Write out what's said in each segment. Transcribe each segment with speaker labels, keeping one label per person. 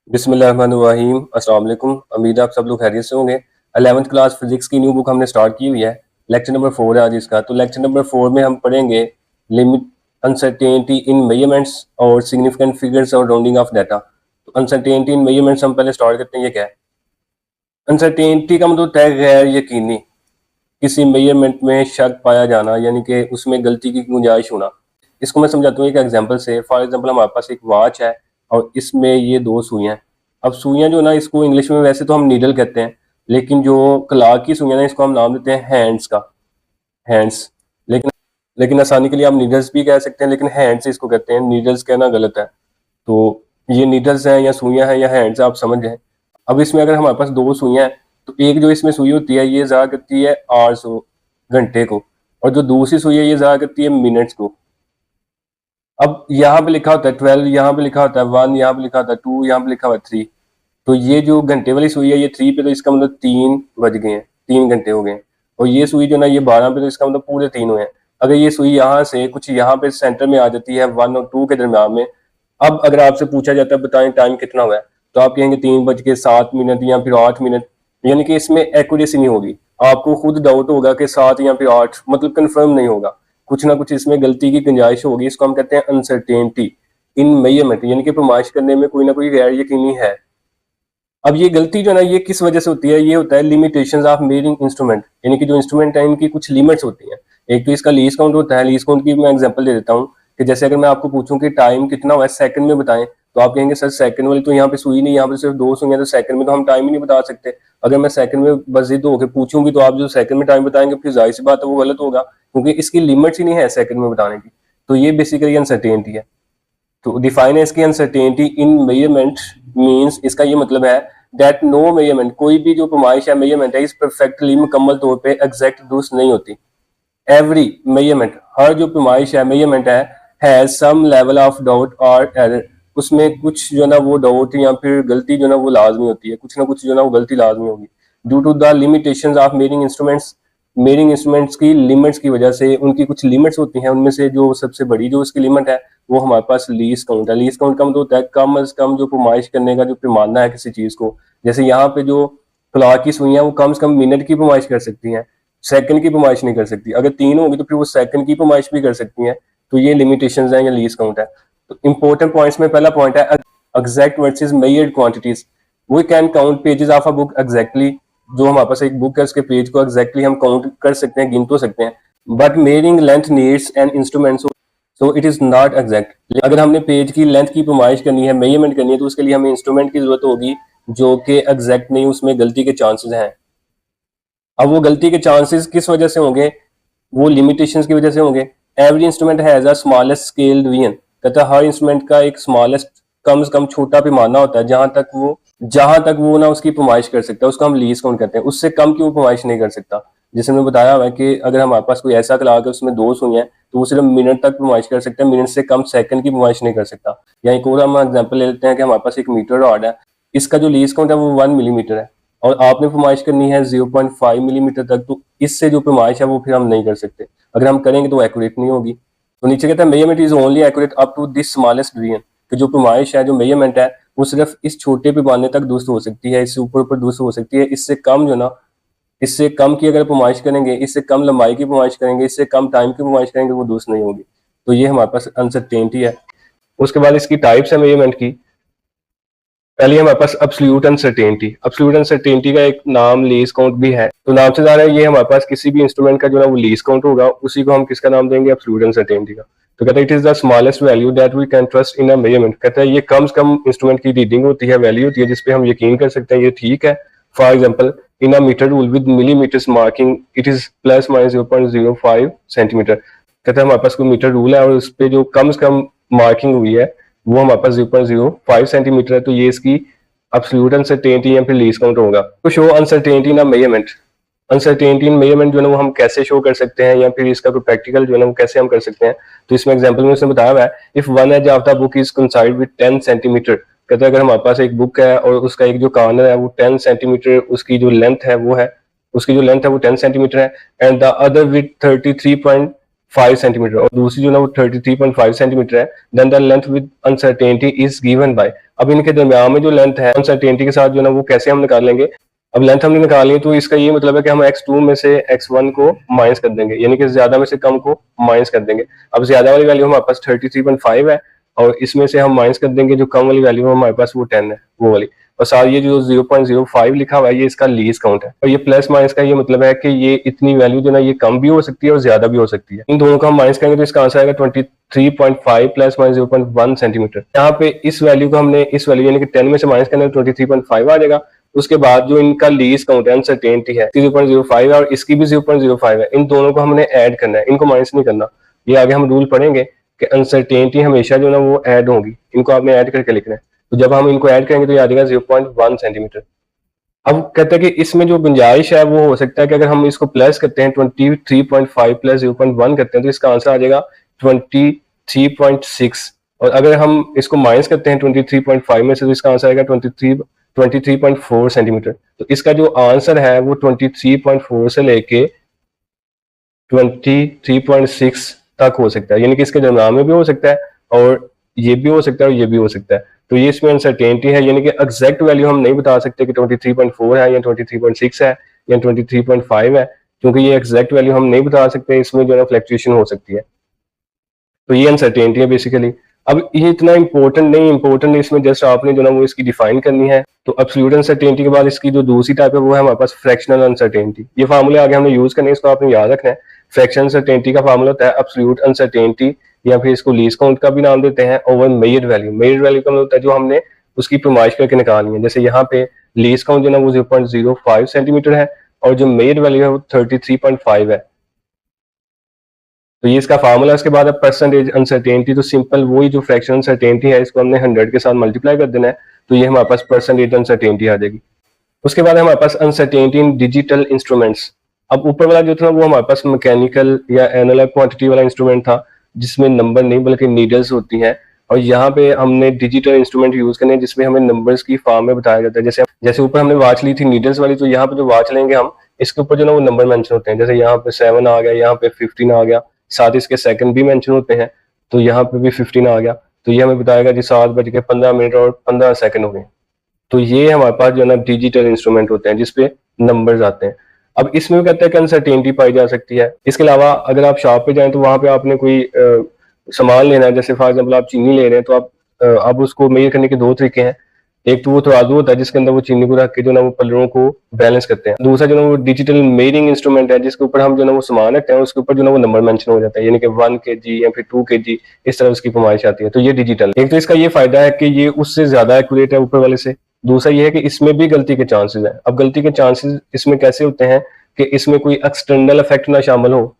Speaker 1: बिस्मिल्लाहिर्रहमानिर्रहीम। अस्सलाम वालेकुम। उम्मीद है आप सब लोग खैरियत से होंगे। 11th क्लास फिजिक्स की न्यू बुक हमने स्टार्ट की हुई है। लेक्चर नंबर 4 है आज इसका। तो लेक्चर नंबर 4 में हम पढ़ेंगे लिमिट अनसर्टेनिटी इन मेजरमेंट्स और सिग्निफिकेंट फिगर्स और राउंडिंग ऑफ डाटा। तो अनसर्टेनिटी इन मेजरमेंट्स हम पहले स्टार्ट करते हैं। ये क्या है? अनसर्टेनिटी का मतलब है गैर यकीनी, किसी मेजरमेंट में शक पाया जाना, यानी कि उसमें गलती की गुंजाइश होना। इसको मैं समझाता हूँ एक एग्जांपल से। फॉर एग्जांपल हमारे पास एक वॉच है और इसमें ये दो सुइयां हैं। अब सुइयां जो ना, इसको इंग्लिश में वैसे तो हम नीडल कहते हैं, लेकिन जो क्लॉक की सुइयां ना, इसको हम नाम देते हैं हैंड्स का, हैंड्स। लेकिन लेकिन आसानी के लिए आप नीडल्स भी कह सकते हैं, लेकिन हैंड्स इसको कहते हैं, नीडल्स कहना गलत है। तो ये नीडल्स हैं या सुइयां हैं या हैंड्स, आप समझ जाएं। अब इसमें अगर हमारे पास दो सुइयां हैं, तो एक जो इसमें सुई होती है ये ज़ाया करती है 800 घंटे को, और जो दूसरी सुई है ये ज़ाया करती है मिनट्स को। अब यहाँ पे लिखा होता है 12, यहाँ पे लिखा होता है 1, यहाँ पे लिखा होता है 2, यहाँ पे लिखा हुआ है 3। तो ये जो घंटे वाली सुई है ये 3 पे, तो इसका मतलब 3 बज गए हैं, 3 घंटे हो गए हैं। और ये सुई जो ना ये 12 पे, तो इसका मतलब पूरे 3 हुए हैं। अगर ये सुई यहाँ से कुछ यहाँ पे सेंटर में आ जाती है 1 और 2 के दरम्यान में, अब अगर आपसे पूछा जाता है बताएं टाइम कितना हुआ है, तो आप कहेंगे 3 बज के 7 मिनट या फिर 8 मिनट, यानी कि इसमें एक्यूरेसी नहीं होगी। आपको खुद डाउट होगा कि 7 या फिर 8, मतलब कंफर्म नहीं होगा, कुछ ना कुछ इसमें गलती की गुंजाइश होगी। इसको हम कहते हैं अनसर्टेनिटी इन मेजरमेंट, यानी कि पैमाइश करने में कोई ना कोई गैर यकीनी है। अब ये गलती जो है ना, ये किस वजह से होती है? ये होता है लिमिटेशंस ऑफ मेजरिंग इंस्ट्रूमेंट, यानी कि जो इंस्ट्रूमेंट है इनकी कुछ लिमिट्स होती हैं। एक तो इसका लीस्ट काउंट होता है। लीस्ट काउंट की मैं एग्जांपल दे देता हूँ कि जैसे अगर मैं आपको पूछूं कि टाइम कितना हुआ है सेकंड में बताएं, तो आप कहेंगे सर सेकंड वाली तो यहाँ पे सुई नहीं, यहाँ पे सिर्फ दो सुई है, तो सेकंड में तो हम टाइम ही नहीं बता सकते। अगर मैं सेकंड में बस जिद होकर पूछूंगी तो आप जो सेकंड में टाइम बताएंगे, फिर जाहिर सी बात है वो गलत होगा, क्योंकि इसकी लिमिट्स ही नहीं है सेकंड में बताने की। तो ये बेसिकली अनसर्टेनिटी है। तो डिफाइन है इसकी अनसर्टेनिटी इन मेजरमेंट मींस, इसका ये मतलब है दैट नो मेजरमेंट, कोई भी जो पैमाइश है मेजरमेंट है इस परफेक्टली मुकम्मल तौर पे एग्जैक्ट दुरुस्त नहीं होती। एवरी मेजरमेंट, हर जो पैमाइश है मेजरमेंट है सम लेवल ऑफ डाउट और एरर, उसमें कुछ जो ना वो डाउट या फिर गलती जो ना वो लाजमी होती है, कुछ ना कुछ जो ना वो गलती लाजमी होगी। Due to the limitations of measuring instruments, measuring instruments की लिमिट्स की वजह से, उनकी कुछ लिमिट्स होती हैं, उनमें से जो सबसे बड़ी जो उसकी लिमिट है वो हमारे पास लीस्ट काउंट है। लीस्ट काउंट का मतलब होता है कम अज कम जो पैमाइश करने का जो पैमाना है किसी चीज को। जैसे यहाँ पे जो क्लॉक की सुइयां वो कम से कम मिनट की पैमाइश कर सकती हैं, सेकंड की पैमाइश नहीं कर सकती। अगर 3 होगी तो फिर वो सेकंड की पैमाइश भी कर सकती हैं। तो ये लिमिटेशंस हैं या लीस्ट काउंट है। तो इंपॉर्टेंट पॉइंट्स में पहला पॉइंट है exact versus measured quantities. We can count pages of a book exactly, जो हमारे पास एक बुक है उसके पेज को एग्जैक्टली हम काउंट कर सकते हैं, गिन तो सकते हैं। But measuring length needs an instrument, so it is not exact. अगर हमने पेज की लेंथ की पैमाइश करनी है, मेजरमेंट करनी है, तो उसके लिए हमें इंस्ट्रूमेंट की जरूरत होगी जो कि एग्जैक्ट नहीं, उसमें गलती के चांसेस हैं। अब वो गलती के चांसेस किस वजह से होंगे? वो लिमिटेशंस की वजह से होंगे। Every instrument has a smallest scale division, कहता है हर इंस्ट्रूमेंट का एक स्मॉलेस्ट, कम से कम छोटा पैमाना होता है जहां तक वो ना उसकी पैमाइश कर सकता है, उसको हम लीस्ट काउंट कहते हैं। उससे कम की वो पैमाइश नहीं कर सकता। जैसे मैंने बताया हुआ है कि अगर हमारे पास कोई ऐसा क्लॉक है उसमें दो सुई हैं, तो वो सिर्फ मिनट तक पैमाइश कर सकते हैं, मिनट से कम सेकंड की पैमाइश नहीं कर सकता। या एक और हम एग्जांपल ले लेते हैं कि हमारे पास एक मीटर रॉड है, इसका जो लीस्ट काउंट है वो 1 मिलीमीटर है, और आपने पैमाइश करनी है 0.5 मिलीमीटर तक, तो इससे जो पैमाइश है वो फिर हम नहीं कर सकते। अगर हम करेंगे तो एक्यूरेट नहीं होगी। तो नीचे कहता है measurement is only accurate up to this smallest division, कि जो पैमाइश है, जो मेजरमेंट है, वो सिर्फ इस छोटे पैमाने तक दुरुस्त हो सकती है, इससे ऊपर दुरुस्त हो सकती है। इससे कम जो ना, इससे कम की अगर पैमाइश करेंगे, इससे कम लंबाई की पैमाइश करेंगे, इससे कम टाइम की पैमाइश करेंगे, वो दुरुस्त नहीं होगी। तो ये हमारे पास अनसर्टेनिटी है। उसके बाद इसकी टाइप्स है मेजरमेंट की। पहले हमारे पास एब्सोल्यूट अनसर्टेनिटी। एब्सोल्यूट अनसर्टेनिटी का एक नाम लीस्ट काउंट भी है। तो नाम से जाना है ये हमारे पास किसी भी इंस्ट्रूमेंट का जो ना वो लीस्ट काउंट होगा, उसी को हम किसका नाम देंगे? एब्सोल्यूट अनसर्टेनिटी का। तो कहता है it is the smallest value that we can trust in a measurement, कहता है ये कम से कम इंस्ट्रूमेंट की रीडिंग होती है, वैल्यू होती है जिसपे हम यकीन कर सकते हैं ये ठीक है। For example in a metre rule with millimetres marking it is plus minus 0.05 centimetre. कहता है हमारे पास कोई मीटर रूल है और उस पर जो कम से कम मार्किंग हुई है वो हमारे पास 0.05 सेंटीमीटर है। तो ये इसकी एब्सोल्यूट अनसर्टेनिटी या फिर लीस्ट काउंट होगा। तो show uncertainty in a measurement. Uncertainty in measurement जो है ना वो हम कैसे शो कर सकते हैं, या फिर इसका कोई प्रैक्टिकल जो है ना वो कैसे हम कर सकते हैं? तो इसमें एग्जांपल में उसने बताया हुआ है if one edge of the book is coincide with 10 centimetre, कहता है अगर हमारे पास एक बुक है और उसका एक जो कॉर्नर है वो 10 सेंटीमीटर, उसकी जो लेंथ है वो है, उसकी जो लेंथ है वो 10 सेंटीमीटर है, and the other with 33.5 centimetre, और दूसरी जो ना वो 33.5 सेंटीमीटर है, then the length with uncertainty is given by. अब इनके दरमियान में जो लेंथ है अनसर्टेनिटी के साथ जो है ना वो कैसे हम निकालेंगे। अब लेंथ हमने निकाली है तो इसका ये मतलब है कि हम x2 में से x1 को माइनस कर देंगे, यानी कि ज्यादा में से कम को माइनस कर देंगे। अब ज्यादा वाली वैल्यू हमारे पास 33.5 है और इसमें से हम माइनस कर देंगे जो कम वाली वैल्यू हमारे पास वो 10 है, वो वाली। और साथ ये जो 0.05 लिखा हुआ है ये इसका लीस्ट काउंट है। और ये प्लस माइनस का ये मतलब है कि ये इतनी वैल्यू जो ना ये कम भी हो सकती है और ज्यादा भी हो सकती है। इन दोनों का हम माइनस करेंगे तो इसका आंसर आएगा 23.5 प्लस माइनस 0.1 सेंटीमीटर। यहाँ पे इस वैल्यू को हमने इस वैल्यू यानी कि 10 में से माइनस करना है 23.5 आ जाएगा। उसके बाद जो इनका लीस्ट काउंट है अनसर्टेनिटी है 0.05 है और इसकी भी 0.05 है। इन दोनों को हमने ऐड करना है, इनको माइनस नहीं करना। ये आगे हम रूल पढ़ेंगे कि अनसर्टेनिटी हमेशा जो ना वो ऐड होगी, इनको आपने ऐड करके लिखना है। तो जब हम इनको ऐड करेंगे तो ये आ जाएगा 0.1 सेंटीमीटर। अब कहते हैं कि इसमें जो गुंजाइश है वो हो सकता है कि अगर हम इसको प्लस करते हैं 23.5 प्लस 0.1 करते हैं तो इसका आंसर आ जाएगा 23.6। और अगर हम इसको माइनस करते हैं 23.5 में से तो इसका आंसर आएगा 23.4 सेंटीमीटर। तो इसका जो आंसर है वो 23.4 से लेके 23.6 तक हो सकता है, यानी कि इसके दरम्यान में भी हो सकता है और ये भी हो सकता है और ये भी हो सकता है। तो ये इसमें अनसर्टेनिटी है, यानी कि एग्जैक्ट वैल्यू हम नहीं बता सकते कि 23.4 है या 23.6 है या 23.5 है, क्योंकि ये एग्जैक्ट वैल्यू हम नहीं बता सकते, इसमें जो है फ्लक्चुएशन हो सकती है। तो ये अनसर्टेनिटी है बेसिकली। अब ये इतना इंपॉर्टेंट नहीं, इसमें जस्ट आपने जो ना वो इसकी डिफाइन करनी है। तो एब्सोल्यूट अनसर्टेनिटी के बाद इसकी जो दूसरी टाइप है वो है हमारे पास फ्रैक्शनल अनसर्टेनिटी। ये फार्मूले आगे हमने यूज करने हैं, इसको आपने याद रखना है। फ्रैक्शनल अनसर्टेनिटी का फार्मूला होता है एब्सोल्यूट अनसर्टेनिटी या फिर इसको लीस्ट काउंट का भी नाम देते हैं over measured value. Measured value का मतलब होता है जो हमने उसकी पैमाइश करके निकालनी है। जैसे यहाँ पे लीस्ट काउंट जो ना वो 0.05 सेंटीमीटर है और जो मेजर्ड वैल्यू है वो 33.5 है। तो ये इसका फार्मूला। उसके बाद अब परसेंटेज अनसर्टेनिटी, तो सिंपल वही जो फ्रैक्शन अनसर्टेनिटी है इसको हमने 100 के साथ मल्टीप्लाई कर देना है, तो ये हमारे पास परसेंटेज अनसर्टेनिटी आ जाएगी। उसके बाद हमारे पास अनसर्टेनिटी इन डिजिटल इंस्ट्रूमेंट्स। अब ऊपर वाला जो था वो हमारे पास मैकेनिकल या एनालॉग क्वांटिटी वाला इंस्ट्रूमेंट था जिसमें नंबर नहीं बल्कि नीडल्स होती हैं, और यहाँ पे हमने डिजिटल इंस्ट्रूमेंट यूज करने हैं जिसमें हमें नंबर्स की फॉर्म में बताया जाता है। जैसे ऊपर हमने वॉच ली थी नीडल्स वाली, तो यहाँ पे जो वॉच लेंगे हम इसके ऊपर जो ना वो नंबर मेंशन होते हैं। जैसे यहाँ पे 7 आ गया, यहाँ पे 15 आ गया, साथ इसके सेकंड भी मेंशन होते हैं, तो यहाँ पे भी 15 आ गया। तो ये हमें बताएगा जी 7:15 और 15 सेकंड हो गए। तो ये हमारे पास जो है ना डिजिटल इंस्ट्रूमेंट होते हैं जिसपे नंबर्स आते हैं। अब इसमें भी कहते हैं कि अनसर्टेनिटी पाई जा सकती है। इसके अलावा अगर आप शॉप पे जाएं तो वहां पे आपने कोई सामान लेना है, जैसे फॉर एग्जांपल आप चीनी ले रहे हैं, तो आप उसको मेजर करने के दो तरीके हैं। एक तो वो तराजू होता है जिसके अंदर वो चीनी को रख के जो ना वो पल्लों को बैलेंस करते हैं। दूसरा जो ना वो डिजिटल मेजरिंग इंस्ट्रूमेंट है जिसके ऊपर हम जो ना वो सामान रखते हैं, उसके ऊपर जो ना वो नंबर मेंशन हो जाता है, यानी कि 1 kg या फिर 2 kg, इस तरह उसकी पैमाइश आती है। तो ये डिजिटल। एक तो इसका ये फायदा है कि ये उससे ज्यादा एक्यूरेट है ऊपर वाले से। दूसरा ये है कि इसमें भी गलती के चांसेस है। अब गलती के चांसेस इसमें कैसे होते हैं कि इसमें कोई एक्सटर्नल इफेक्ट ना शामिल हो।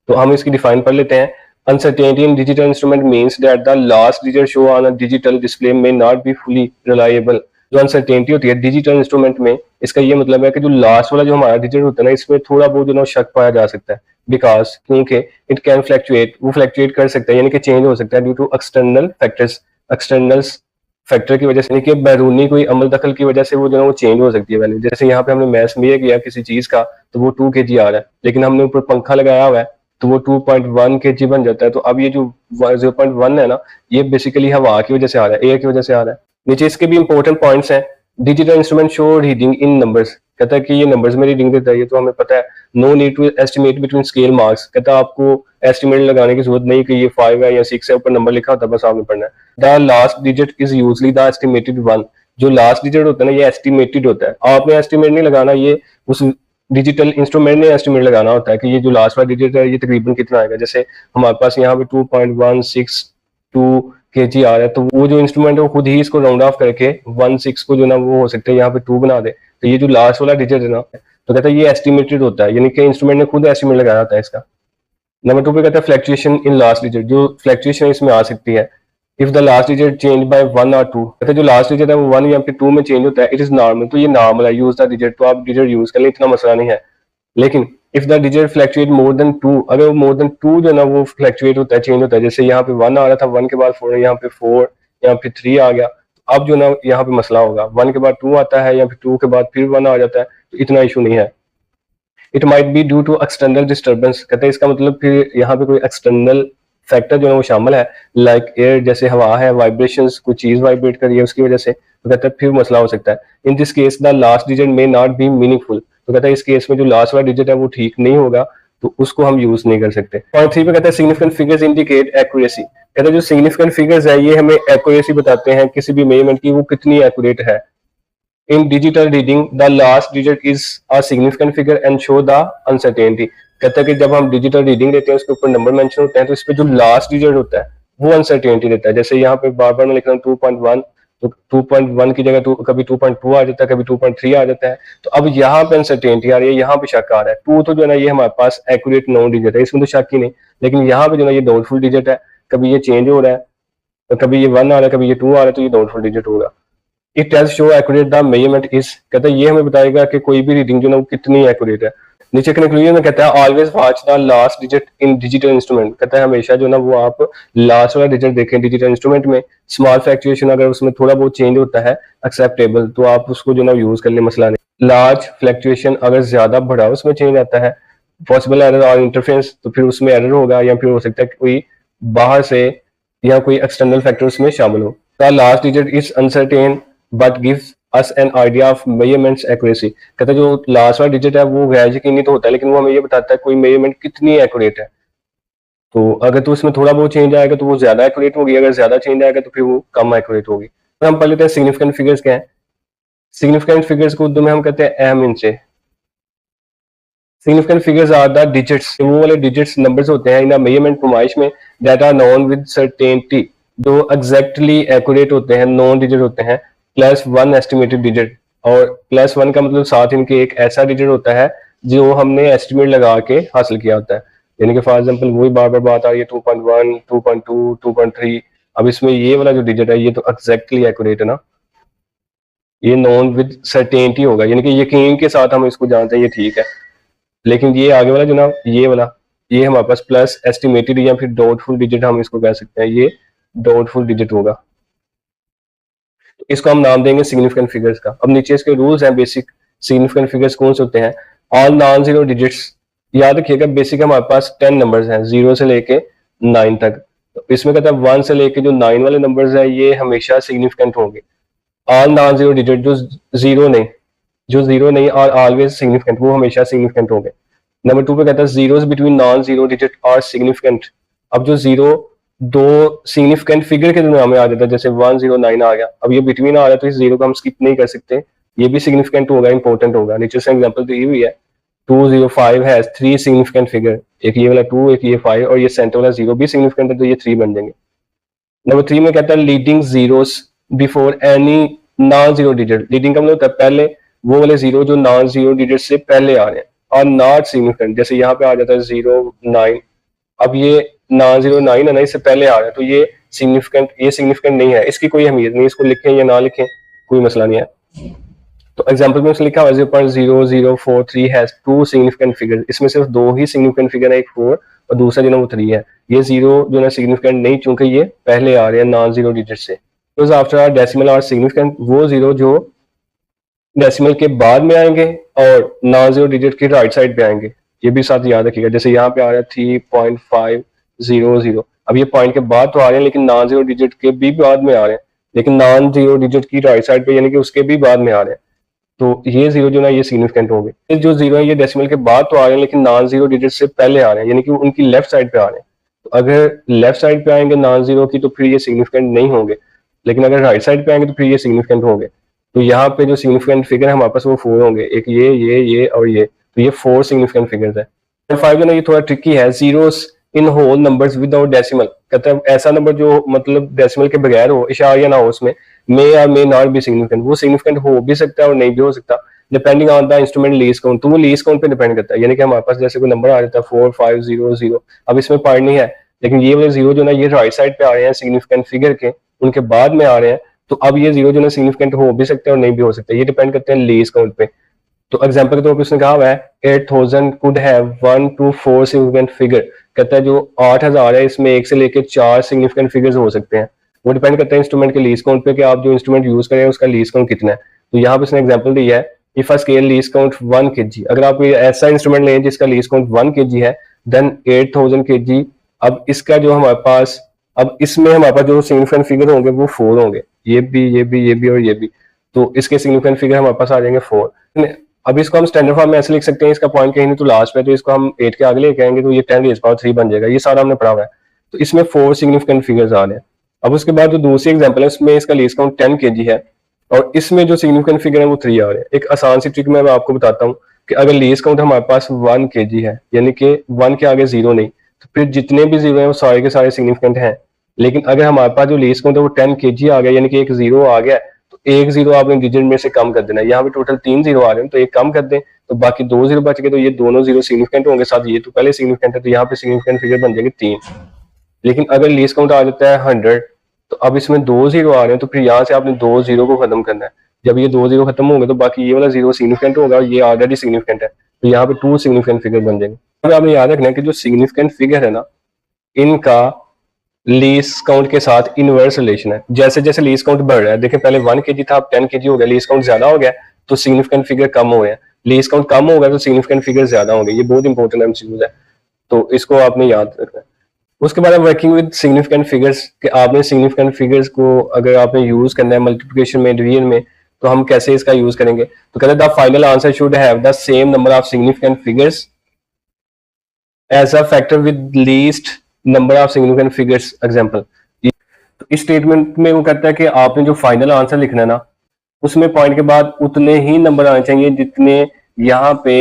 Speaker 1: तो हम इसकी डिफाइन पढ़ लेते हैं। Uncertainty in digital instrument means that the last digit show on a digital display may not be fully reliable। जो अनसर्टेनिटी होती है डिजिटल इंस्ट्रूमेंट में, इसका ये मतलब है कि जो लास्ट वाला जो हमारा डिजिट होता है ना, इसमें थोड़ा बहुत जो ना शक पाया जा सकता है। बिकॉज क्योंकि इट कैन फ्लैक्चुएट, वो फ्लैक्चुएट कर सकता है, यानी कि चेंज हो सकता है due to external factors. External factor की वजह से, यानी कि बैरूनी कोई अमल दखल की वजह से वो जो है वो चेंज हो सकती है वैल्यू। जैसे यहाँ पे हमने मैथ मेजर किया किसी चीज का तो वो 2 kg आ रहा है, लेकिन हमने ऊपर पंखा लगाया हुआ है तो वो 2.1 kg बन जाता है। तो अब ये जो 0.1 है ना, ये बेसिकली हवा की वजह से आ रहा है, एयर की वजह से आ रहा है। नीचे इसके भी इंपॉर्टेंट पॉइंट्स हैं। Digital instrument show reading in numbers, कहता है कि ये नंबर्स में रीडिंग देता है, ये तो हमें पता है। No need to estimate between scale marks, कहता है आपको एस्टिमेट लगाने की जरूरत नहीं कि ये 5 है या 6 है, ऊपर नंबर लिखा होता है, बस आपने पढ़ना है। The last digit is usually the estimated one. जो लास्ट डिजिट होता है ना ये एस्टिमेटेड होता है, आपने एस्टिमेट नहीं लगाना, ये उस डिजिटल इंस्ट्रूमेंट ने एस्टिमेट लगाना होता है कि ये जो लास्ट वाला डिजिट है ये तकरीबन कितना आएगा। जैसे हमारे पास यहाँ पे 2.162 kg आ रहा है, तो वो जो इंस्ट्रूमेंट है वो खुद ही इसको राउंड ऑफ करके 16 को जो ना वो हो सकता है यहाँ पे 2 बना दे। तो ये जो लास्ट वाला डिजिट है ना, तो कहता है ये एस्टिमेटेड होता है, यानी कि इंस्ट्रूमेंट ने खुद एस्टिमेट लगाया होता है इसका। नंबर 2 पे कहता है फ्लक्चुएशन इन लास्ट डिजिट, जो फ्लक्चुएशन इसमें आ सकती है। If the last digit change bye 1 और 2, कहते हैं जो लास्ट डिजिट है वो 1 या फिर 2 में चेंज होता है, इट इज नॉर्मल, तो ये नॉर्मल है, यूज द डिजिट, तो आप डिजिट यूज कर लें, इतना मसला नहीं है। लेकिन if the digit fluctuate more than 2, अगर वो मोर देन 2 जो ना वो फ्लक्चुएट होता है, चेंज होता है, जैसे यहाँ पे 1 आ रहा था, 1 के बाद 4, यहाँ पे 4, यहाँ पे 3 आ गया, तो अब जो ना यहाँ पे मसला होगा, 1 के बाद 2 आता है या फिर 2 के बाद फिर 1 आ जाता है, तो इतना इशू नहीं है। It might be due to external disturbance, कहते हैं इसका मतलब फिर यहाँ पे कोई एक्सटर्नल फैक्टर जो है वो शामिल है, लाइक एयर, जैसे हवा है, वाइब्रेशंस, कोई चीज वाइब्रेट कर रही है उसकी वजह से, तो कहता है फिर मसला हो सकता है। In this case the last digit may not be meaningful, तो कहता है इस केस में जो लास्ट वाला डिजिट है वो ठीक नहीं होगा, तो उसको हम यूज नहीं कर सकते। पॉइंट 3 पे कहता है सिग्निफिकेंट फिगर्स इंडिकेट एक्यूरेसी, कहता है जो सिग्निफिकेंट फिगर्स है ये हमें एक्यूरेसी बताते हैं किसी भी मेजरमेंट की, वो कितनी एक्यूरेट है। इन digital reading the last digit is a significant figure and show the uncertainty, कहता है कि जब हम डिजिटल रीडिंग लेते हैं उसके ऊपर नंबर मेंशन होते हैं, तो इस पे जो लास्ट डिजिट होता है वो अनसर्टेनिटी देता है। जैसे यहाँ पे बार बार मैं लिख रहा हूँ 2.1, तो 2.1 की जगह कभी 2.2 आ जाता है, कभी 2.3 आ जाता है, तो अब यहाँ पे अनसर्टेनिटी आ रही है, यहाँ पे शक आ रहा है। 2 तो जो है ना ये हमारे पास एक्यूरेट नॉन डिजिट है, इसमें तो शक ही नहीं, लेकिन यहाँ पे जो है ये डाउटफुल डिजिट है, कभी ये चेंज हो रहा है, तो कभी ये 1 आ रहा है, कभी ये 2 आ रहा है, तो ये डाउटफुल डिजिट होगा। It tells show accurate the measurement is, कहता है ये हमें बताएगा कि कोई भी रीडिंग जो ना वो कितनी एक्यूरेट है। नीचे कंक्लूजन में कहता है always watch the last digit in digital instrument, कहता है हमेशा जो ना वो आप लास्ट वाला डिजिट देखें डिजिटल इंस्ट्रूमेंट में। स्मॉल फ्लक्चुएशन अगर उसमें थोड़ा बहुत चेंज होता है एक्सेप्टेबल, तो आप उसको जो ना यूज कर ले, मसला नहीं। लार्ज फ्लक्चुएशन अगर ज्यादा बड़ा उसमें चेंज आता है, पॉसिबल एरर और इंटरफेरेंस, तो फिर उसमें एरर होगा, या फिर हो सकता है कोई बाहर से या कोई एक्सटर्नल फैक्टर उसमें शामिल हो। The last digit is uncertain but gives us an idea of measurements accuracy, कहता है जो लास्ट वाला डिजिट है वो गैर यकीनी तो होता है, लेकिन वो हमें ये बताता है कोई मेजरमेंट कितनी एक्यूरेट है। तो अगर तो उसमें थोड़ा बहुत चेंज आएगा तो वो ज्यादा एक्यूरेट होगी, अगर ज्यादा चेंज आएगा तो फिर वो कम एक्यूरेट होगी। तो हम पढ़ लेते हैं सिग्निफिकेंट फिगर्स क्या है। सिग्निफिकेंट फिगर्स को उर्दू में हम कहते हैं अहम इंचे। Significant figures are the digits, वो वाले डिजिट्स नंबर्स होते हैं इन अ मेजरमेंट नुमाइश में, that are known with certainty, जो एग्जैक्टली एक्यूरेट होते हैं, नॉन डिजिट होते हैं, +1 एस्टिमेटेड डिजिट, और +1 का मतलब साथ इनके एक ऐसा डिजिट होता है जो हमने एस्टिमेट लगा के हासिल किया होता है। यानी कि फॉर एग्जांपल वही बार बार बात आ रही है 2.1, 2.2, 2.3, अब इसमें ये वाला जो डिजिट है ये तो एग्जैक्टली एक्यूरेट है ना, ये नॉन विद सर्टेनिटी होगा, यानी कि यकीन के साथ हम इसको जानते हैं ये ठीक है। लेकिन ये आगे वाला जो ना ये वाला, ये हमारे पास प्लस एस्टिमेटेड या फिर डाउटफुल डिजिट हम इसको कह सकते हैं, ये डाउटफुल डिजिट होगा, इसको हम नाम देंगे सिग्निफिकेंट फिगर्स का। अब नीचे इसके रूल्स हैं बेसिक। सिग्निफिकेंट फिगर्स कौन से होते हैं? ऑल नॉन जीरो डिजिट्स, याद रखिएगा बेसिक हमारे पास 10 नंबर्स हैं 0 से लेके 9 तक, तो इसमें कहता है 1 से लेके जो 9 वाले नंबर्स है ये हमेशा सिग्निफिकेंट होंगे। ऑल नॉन जीरो डिजिट जो जीरो नहीं और ऑलवेज सिग्निफिकेंट, वो हमेशा सिग्निफिकेंट होंगे। नंबर 2 पे कहता है zeros between non zero digit और सिग्निफिकेंट, अब जो जीरो दो सिग्निफिकेंट फिगर के दरमियान में आ जाता है, जैसे 109 आ गया, अब ये बिटवीन आ रहा है तो इस जीरो को हम स्किप नहीं कर सकते, ये भी सिग्निफिकेंट होगा, इंपॉर्टेंट होगा। नीचे से एग्जांपल दी हुई है 205 हैज 3 सिग्निफिकेंट फिगर, एक ये वाला 2, एक ये 5 और ये सेंटर वाला 0 भी सिग्निफिकेंट है, तो ये 3 बन जाएंगे। नंबर 3 में कहता है leading zeros before any non zero digit, leading का मतलब होता है पहले वो वाले जीरो जो नॉन जीरो डिजिट से पहले आ रहे हैं, और नॉट सिग्निफिकेंट, जैसे यहाँ पे आ जाता है 09, अब ये नॉन 09 है ना, इससे पहले आ रहा है, तो ये सिग्निफिकेंट नहीं है, इसकी कोई अहमियत नहीं, इसको लिखें या ना लिखें कोई मसला नहीं है। तो एग्जांपल में उसने लिखा हुआ 0.0043 हैज 2 सिग्निफिकेंट फिगर, इसमें सिर्फ 2 ही सिग्निफिकेंट फिगर है, एक 4 और दूसरा जो ना वो 3 है। ये 0 जो ना सिग्निफिकेंट नहीं, चूंकि ये पहले आ रहे हैं नॉन जीरो डिजिट से। तो आफ्टर डेसिमल आर सिग्निफिकेंट, वो 0 जो डेसिमल के बाद में आएंगे और नॉन जीरो डिजिट की राइट साइड पे आएंगे, ये भी साथ याद रखिएगा। जैसे यहाँ पे आ रहा है 3.500, अब ये पॉइंट के बाद तो आ रहे हैं लेकिन नॉन जीरो डिजिट के भी बाद में आ रहे हैं, लेकिन नॉन जीरो डिजिट की राइट साइड पे यानी कि उसके भी बाद में आ रहे हैं, तो ये 0 जो ना ये सिग्निफिकेंट होंगे। ये जो 0 है ये डेसिमल के बाद तो आ रहे हैं लेकिन नॉन जीरो डिजिट से पहले आ रहे हैं, यानी कि उनकी लेफ्ट साइड पे आ रहे हैं, तो अगर लेफ्ट साइड पे आएंगे नॉन जीरो की तो फिर ये सिग्निफिकेंट नहीं होंगे, लेकिन अगर राइट साइड पे आएंगे तो फिर ये सिग्निफिकेंट होंगे। तो यहाँ पे जो सिग्निफिकेंट फिगर है हमारे पास वो 4 होंगे, एक ये और ये, तो ये 4 सिग्निफिकेंट फिगर्स है। 5 जो ना ये थोड़ा ट्रिकी है, zeros in whole numbers without decimal, कहता है ऐसा नंबर जो मतलब डेसिमल के बगैर हो, इशारिया ना हो उसमें, मे और मे नॉट बी सिग्निफिकेंट, वो सिग्निफिकेंट हो भी सकता है और नहीं भी हो सकता, depending on the instrument least count, तो वो लीस्ट काउंट पे डिपेंड करता है। यानी कि हमारे पास जैसे कोई नंबर आ जाता है 4500, अब इसमें पॉइंट नहीं है, लेकिन ये वाले 0 जो ना ये राइट साइड पे आ रहे हैं सिग्निफिकेंट फिगर के, उनके बाद में आ रहे हैं, तो अब ये 0 जो ना सिग्निफिकेंट हो भी सकते हैं और नहीं भी हो सकते, ये डिपेंड करते हैं लीस्ट काउंट पे। तो एग्जांपल के तौर पे उसने कहा हुआ है 8000 could have 1 to 4 significant figure, कहता है जो 8000 है इसमें 1 से लेके 4 सिग्निफिकेंट फिगर्स हो सकते हैं, वो डिपेंड करता है इंस्ट्रूमेंट के लीस्ट काउंट पे कि आप जो इंस्ट्रूमेंट यूज करें उसका लीस्ट काउंट कितना है। तो यहाँ पे उसने एग्जांपल दिया है if a scale least count 1 kg, अगर आप ऐसा इंस्ट्रूमेंट लें जिसका लीस्ट काउंट 1 kg है, देन 8000 kg अब इसका जो हमारे पास, अब इसमें हमारे पास जो सिग्निफिकेंट फिगर होंगे वो 4 होंगे, ये भी ये भी ये भी और ये भी, तो इसके सिग्निफिकेंट फिगर हमारे पास आ जाएंगे 4। अब इसको हम स्टैंडर्ड फॉर्म में ऐसे लिख सकते हैं, इसका पॉइंट कहीं नहीं तो लास्ट में, तो इसको हम 8 के आगे लेके आएंगे तो ये 10⁻³ बन जाएगा। ये सारा हमने पढ़ा हुआ है। तो इसमें 4 सिग्निफिकेंट फिगर्स आ रहे हैं। अब उसके बाद जो दूसरी एग्जाम्पल है उसमें इसका लीस्ट काउंट 10 kg है और इसमें जो सिग्निफिकेंट फिगर है वो 3 आ रहे हैं। एक आसान सी ट्रिक मैं आपको बताता हूँ कि अगर लीस्ट काउंट हमारे पास 1 kg है, यानी कि 1 के आगे 0 नहीं, तो फिर जितने भी 0 हैं वो सारे के सारे सिग्निफिकेंट हैं। लेकिन अगर हमारे पास जो लीस्ट काउंट है वो 10 kg आ गया, यानी कि एक 0 आ गया, तो एक 0 आपने डिजिट में से कम कर देना है। यहाँ पे टोटल 3 0 आ रहे हैं, तो एक कम कर दें तो बाकी 2 0 बच गए, तो ये दोनों 0 सिग्निफिकेंट होंगे, साथ ये तो पहले सिग्निफिकेंट है, तो यहाँ पे सिग्निफिकेंट फिगर बन जाएंगे 3। लेकिन अगर लीस्ट काउंट आ जाता है 100, तो अब इसमें 2 0 आ रहे हैं, तो फिर यहाँ से आपने 2 0 को खत्म करना है। जब ये 2 0 खत्म होंगे तो बाकी ये वाला 0 सिग्निफिकेंट होगा और ये ऑलरेडी सिग्निफिकेंट है, तो यहाँ पे 2 सिग्निफिकेंट फिगर बन जाएंगे। अब आपने याद रखना है कि जो सिग्निफिकेंट फिगर है ना, इनका लीस्ट काउंट के साथ इनवर्स रिलेशन है। जैसे जैसे लीस्ट काउंट बढ़ रहा है, देखिए पहले 1 kg था, अब 10 kg हो गया, लीस्ट काउंट ज्यादा हो गया तो सिग्निफिकेंट फिगर कम हो गया, लीस्ट काउंट कम हो गया तो सिग्निफिकेंट फिगर ज्यादा हो गए। ये बहुत इंपॉर्टेंट एमसीक्यूज है, तो इसको आपने याद रखना है। उसके बाद वर्किंग विद सिग्निफिकेंट फिगर्स, कि आपने सिग्निफिकेंट फिगर्स को अगर आपने यूज करना है मल्टीप्लिकेशन में, डिवीजन में, तो हम कैसे इसका यूज करेंगे। तो कहते हैं the final answer should have the same number of significant figures as a factor with least number of significant figures example. तो इस स्टेटमेंट में वो कहता है कि आपने जो फाइनल आंसर लिखना है ना, उसमें पॉइंट के बाद उतने ही नंबर आने चाहिए जितने यहाँ पे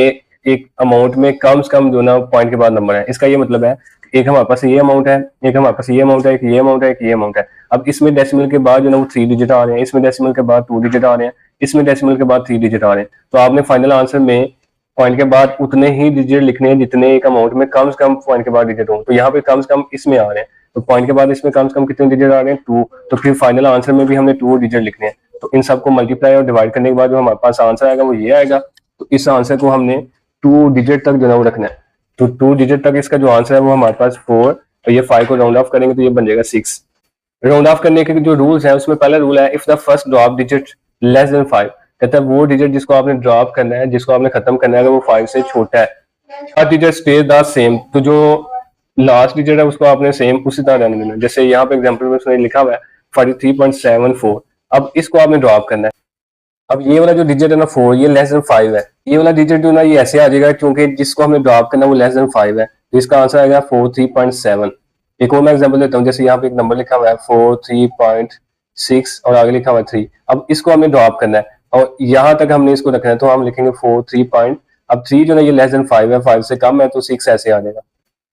Speaker 1: एक अमाउंट में कम से कम जो ना पॉइंट के बाद नंबर है। इसका ये मतलब है एक हमारे पास ये अमाउंट है, एक हमारे पास ये अमाउंट है, एक ये अमाउंट है, एक ये अमाउंट है। अब इसमें डेसिमल के बाद जो ना वो 3 डिजिट आ रहे हैं, इसमें डेसिमल के बाद 2 डिजिट आ रहे हैं, इसमें डेसिमल के बाद 3 डिजिट आ रहे हैं। तो आपने फाइनल आंसर में पॉइंट के बाद उतने ही डिजिट लिखने हैं जितने एक अमाउंट में कम से कम पॉइंट के बाद डिजिट हो। तो यहाँ पे कम से कम इसमें आ रहे हैं, तो पॉइंट के बाद इसमें कम से कम कितने डिजिट आ रहे हैं, 2। तो फिर फाइनल आंसर में भी हमने 2 डिजिट लिखने हैं। तो इन सबको मल्टीप्लाई और डिवाइड करने के बाद जो हमारे पास आंसर आएगा वो ये आएगा। तो इस आंसर को हमने 2 डिजिट तक जो है वो रखना है। तो 2 डिजिट तक इसका जो आंसर है वो हमारे पास 4, और ये 5 को राउंड ऑफ करेंगे तो ये बन जाएगा 6। राउंड ऑफ करने के जो रूल्स है उसमें पहला रूल है if the first drop digit less than 5, कहता है वो डिजिट जिसको आपने ड्रॉप करना है, जिसको आपने खत्म करना है, अगर वो 5 से छोटा है, हर डिजिट स्टे द सेम, तो जो लास्ट डिजिट है उसको आपने सेम उसी तरह रहने देना। जैसे यहाँ पे एग्जांपल में उसने लिखा हुआ है 43.74, अब इसको आपने ड्रॉप करना है। अब ये वाला जो डिजिट है ना 4, ये लेस देन 5 है, ये वाला डिजिट जो ना ये ऐसे आ जाएगा क्योंकि जिसको हमने ड्रॉप करना है वो लेस देन 5 है, तो इसका आंसर आएगा 43.7। एक और मैं एग्जांपल देता हूँ, जैसे यहाँ पे एक नंबर लिखा हुआ है 43.6 और आगे लिखा हुआ है 3। अब इसको हमें ड्रॉप करना है और यहाँ तक हमने इसको रखना है, तो हम लिखेंगे 43 पॉइंट, अब 3 जो ना ये लेस देन 5 है, 5 से कम है तो 6 ऐसे आ जाएगा।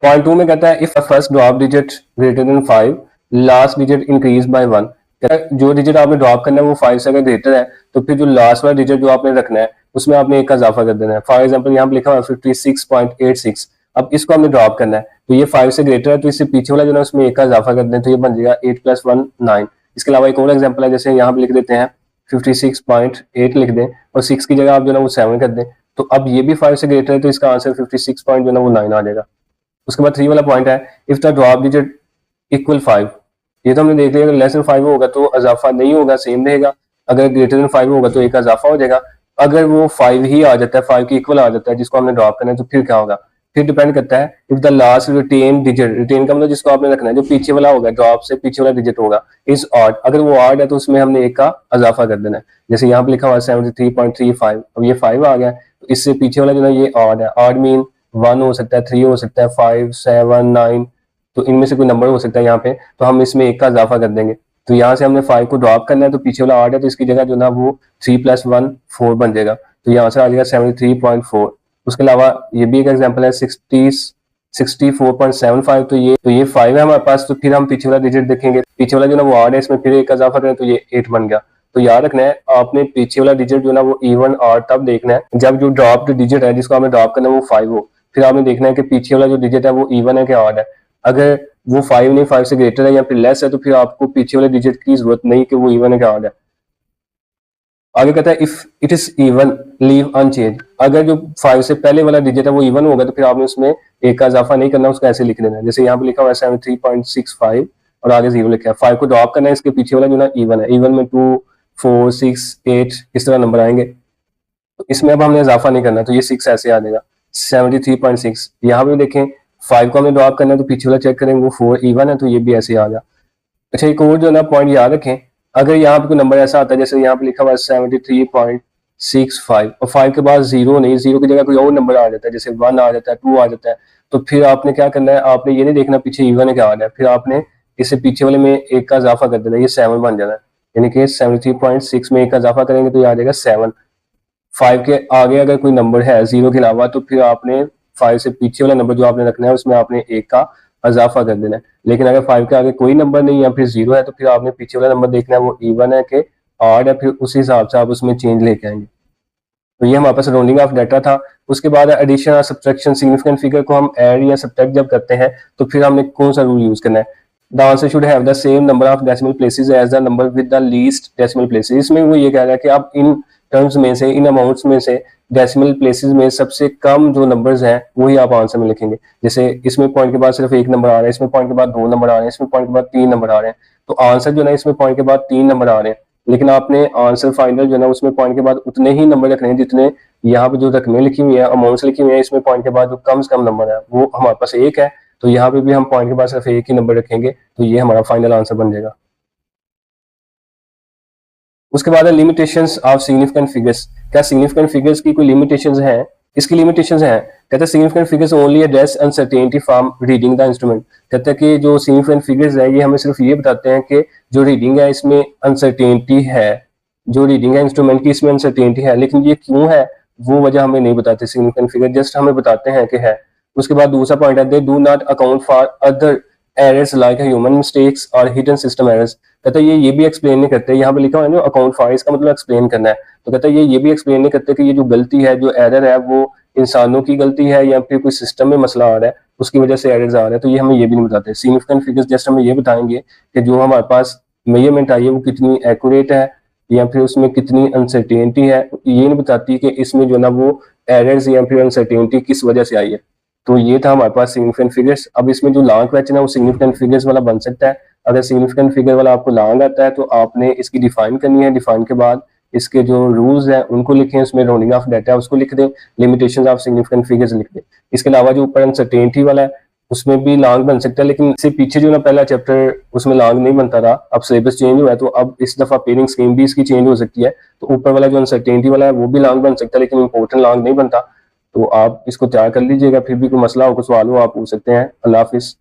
Speaker 1: पॉइंट 2 में कहता है if first drop digit greater than 5 last digit increase by 1, जो डिजिट आपने ड्रॉप करना है वो 5 से अगर ग्रेटर है तो फिर जो लास्ट वाला डिजिट जो आपने रखना है उसमें आपने एक का इजाफा कर देना है। फॉर एग्जांपल यहाँ पे लिखा हुआ है 56.86, अब इसको हमने ड्रॉप करना है तो ये 5 से ग्रेटर है, तो इससे पीछे वाला जो ना उसमें एक का इजाफा कर दें तो ये बन जाएगा 8 + 1 9। इसके अलावा एक और एग्जाम्पल है, जैसे यहाँ पे लिख देते हैं 56.8 लिख दें और 6 की जगह आप जो ना वो 7 कर दें, तो अब ये भी 5 से ग्रेटर है तो इसका आंसर 56 पॉइंट जो ना वो 9 आ जाएगा। उसके बाद 3 वाला पॉइंट है if the drop digit equal 5, ये तो हमने देख लिया, अगर लेस देन 5 होगा तो इजाफा नहीं होगा, सेम रहेगा, अगर ग्रेटर देन 5 होगा तो एक इजाफा हो जाएगा। अगर वो 5 ही आ जाता है, 5 के इक्वल आ जाता है जिसको हमने ड्रॉप करना है, तो फिर क्या होगा, फिर डिपेंड करता है if the last retained digit, retained का मतलब जिसको आपने रखना है जो पीछे वाला होगा, ड्रॉप से पीछे वाला डिजिट होगा, इज ऑड, अगर वो ऑड है तो उसमें हमने एक का इजाफा कर देना है। जैसे यहाँ पे लिखा हुआ है 73.35, अब ये 5 आ गया तो इससे पीछे वाला जो है ये ऑड है, ऑड मीन 1 हो सकता है, 3 हो सकता है, 5 7 9, तो इनमें से कोई नंबर हो सकता है यहाँ पे, तो हम इसमें एक का इजाफा कर देंगे। तो यहाँ से हमने 5 को ड्रॉप करना है तो पीछे वाला 8 है तो इसकी जगह जो ना वो 3 + 1 4 बन जाएगा, तो यहाँ से आ जाएगा 73.4। उसके अलावा ये भी एक एग्जांपल है 64.75, तो ये 5 है हमारे पास, तो फिर हम पीछे वाला डिजिट देखेंगे, पीछे वाला जो ना वो 8 है, इसमें फिर एक का इजाफा करें तो ये 8 बन गया। तो याद रखना है आपने पीछे वाला डिजिट जो ना वो इवन ऑड तब देखना है जब जो ड्रॉप डिजिट है जिसको हमें ड्रॉप करना है वो 5 हो, फिर आपने देखना है कि पीछे वाला जो डिजिट है वो इवन है कि ऑड है। अगर वो 5 नहीं, 5 से ग्रेटर है या फिर लेस है, तो फिर आपको पीछे वाले डिजिट की जरूरत नहीं कि वो इवन है कि ऑड है। आगे कहता है if it is even leave unchanged, अगर जो 5 से पहले वाला डिजिट है वो इवन होगा तो फिर आपने उसमें एक का इजाफा नहीं करना, उसको ऐसे लिख देना है। जैसे यहाँ पे लिखा हुआ है 73.65 और आगे 0 लिखा है, 5 को ड्रॉप करना है, इसके पीछे वाला जो ना इवन है, इवन में 2 4 6 8 इस तरह नंबर आएंगे, तो इसमें अब हमने इजाफा नहीं करना, तो ये 6 ऐसे आ जाएगा 73.6। यहाँ पे देखें 5 को हमने ड्रॉप करना है तो पीछे वाला चेक करेंगे वो 4 इवन है तो ये भी ऐसे आ जा। अच्छा एक और जो ना पॉइंट याद रखें, अगर यहाँ पे कोई नंबर ऐसा आता है जैसे यहाँ पे लिखा हुआ है 73.65 और 5 के बाद 0 नहीं, 0 की जगह कोई और नंबर आ जाता है जैसे 1 आ जाता है, 2 आ जाता है, तो फिर आपने क्या करना है, आपने ये नहीं देखना पीछे इवन है क्या आ रहा है, फिर आपने इससे पीछे वाले में एक का इजाफा कर देना, ये 7 बन जाना है, यानी कि 73.6 में एक का इजाफा करेंगे तो ये आ जाएगा 7। 5 के आगे अगर कोई नंबर है 0 के अलावा तो फिर आपने 5 से पीछे वाला नंबर जो आपने रखना है उसमें आपने एक का इजाफा कर देना है। लेकिन अगर 5 के आगे कोई नंबर नहीं या फिर 0 है तो फिर आपने पीछे वाला नंबर देखना है वो इवन है कि ऑड है, फिर उस हिसाब से आप उसमें चेंज लेके आएंगे। तो ये हमारे पास राउंडिंग ऑफ डाटा था। उसके बाद एडिशन और सब्ट्रैक्शन, सिग्निफिकेंट फिगर को हम ऐड या सब्ट्रैक्ट जब करते हैं तो फिर हमने कौन सा रूल यूज करना है, the answer should have the same number of decimal places as the number with the least decimal places. इसमें वो ये कह रहा है कि आप इन टर्म्स में से, इन अमाउंट्स में से डेसिमल प्लेसेस में सबसे कम जो नंबर्स हैं वही आप आंसर में लिखेंगे। जैसे इसमें पॉइंट के बाद सिर्फ एक नंबर आ रहा है, इसमें पॉइंट के बाद 2 नंबर आ रहे हैं, इसमें पॉइंट के बाद 3 नंबर आ रहे हैं, तो आंसर जो है इसमें पॉइंट के बाद 3 नंबर आ रहे हैं, लेकिन आपने आंसर फाइनल जो है ना उसमें पॉइंट के बाद उतने ही नंबर रखने हैं जितने यहाँ पे जो रकमें लिखी हुई है, अमाउंट्स लिखी हुई है, इसमें पॉइंट के बाद जो कम से कम नंबर है वो हमारे पास एक है, तो यहाँ पे भी हम पॉइंट के बाद सिर्फ एक ही नंबर रखेंगे, तो ये हमारा फाइनल आंसर बन जाएगा। उसके बाद है लिमिटेशंस ऑफ सिग्निफिकेंट फिगर्स। क्या सिग्निफिकेंट फिगर्स की कोई लिमिटेशंस हैं? इसकी लिमिटेशंस हैं, कहते हैं significant figures only address uncertainty from reading the instrument. कहते हैं कि जो सिग्निफिकेंट फिगर्स है ये हमें सिर्फ ये बताते हैं कि जो रीडिंग है इसमें अनसर्टेनिटी है, जो रीडिंग है इंस्ट्रूमेंट की इसमें अनसर्टेनिटी है, लेकिन ये क्यों है वो वजह हमें नहीं बताते सिग्निफिकेंट फिगर, जस्ट हमें बताते हैं कि है। उसके बाद दूसरा पॉइंट है, they do not account for other errors like human mistakes और हिडन सिस्टम एरर्स। कहता है ये भी एक्सप्लेन नहीं करते, यहाँ पे लिखा हुआ है ना अकाउंट फॉर, इसका मतलब एक्सप्लेन करना है, तो कहता है ये भी एक्सप्लेन नहीं करते कि ये जो गलती है, जो एरर है वो इंसानों की गलती है या फिर कोई सिस्टम में मसला आ रहा है उसकी वजह से एरर्स आ रहे हैं, तो ये हमें ये भी नहीं बताते। सिग्निफिकेंट फिगर्स जस्ट हमें ये बताएंगे कि जो हमारे पास मेजरमेंट आई है वो कितनी एक्यूरेट है या फिर उसमें कितनी अनसर्टेनिटी है, ये नहीं बताती कि इसमें जो ना वो एरर्स या फिर अनसर्टेनिटी किस वजह से आई है। तो ये था हमारे पास सिग्निफिकेंट फिगर्स। अब इसमें जो लॉन्ग क्वेश्चन है वो सिग्निफिकेंट फिगर्स वाला बन सकता है। अगर सिग्निफिकेंट फिगर वाला आपको लॉन्ग आता है तो आपने इसकी डिफाइन करनी है, डिफाइन के बाद इसके जो रूल्स हैं उनको लिखें, उसमें राउंडिंग ऑफ डाटा उसको लिख दें, लिमिटेशंस ऑफ सिग्निफिकेंट फिगर्स लिख दें। इसके अलावा जो ऊपर अनसर्टेनिटी वाला है उसमें भी लॉन्ग बन सकता है, लेकिन इससे पीछे जो ना पहला चैप्टर उसमें लॉन्ग नहीं बनता था, अब सिलेबस चेंज हुआ है तो अब इस दफा पेयरिंग स्कीम भी इसकी चेंज हो सकती है, तो ऊपर वाला जो अनसर्टेनिटी वाला है वो भी लॉन्ग बन सकता है लेकिन इंपॉर्टेंट लॉन्ग नहीं बनता। तो आप इसको तैयार कर लीजिएगा, फिर भी कोई मसला हो, कोई सवाल हो आप पूछ सकते हैं। अल्लाह हाफिज।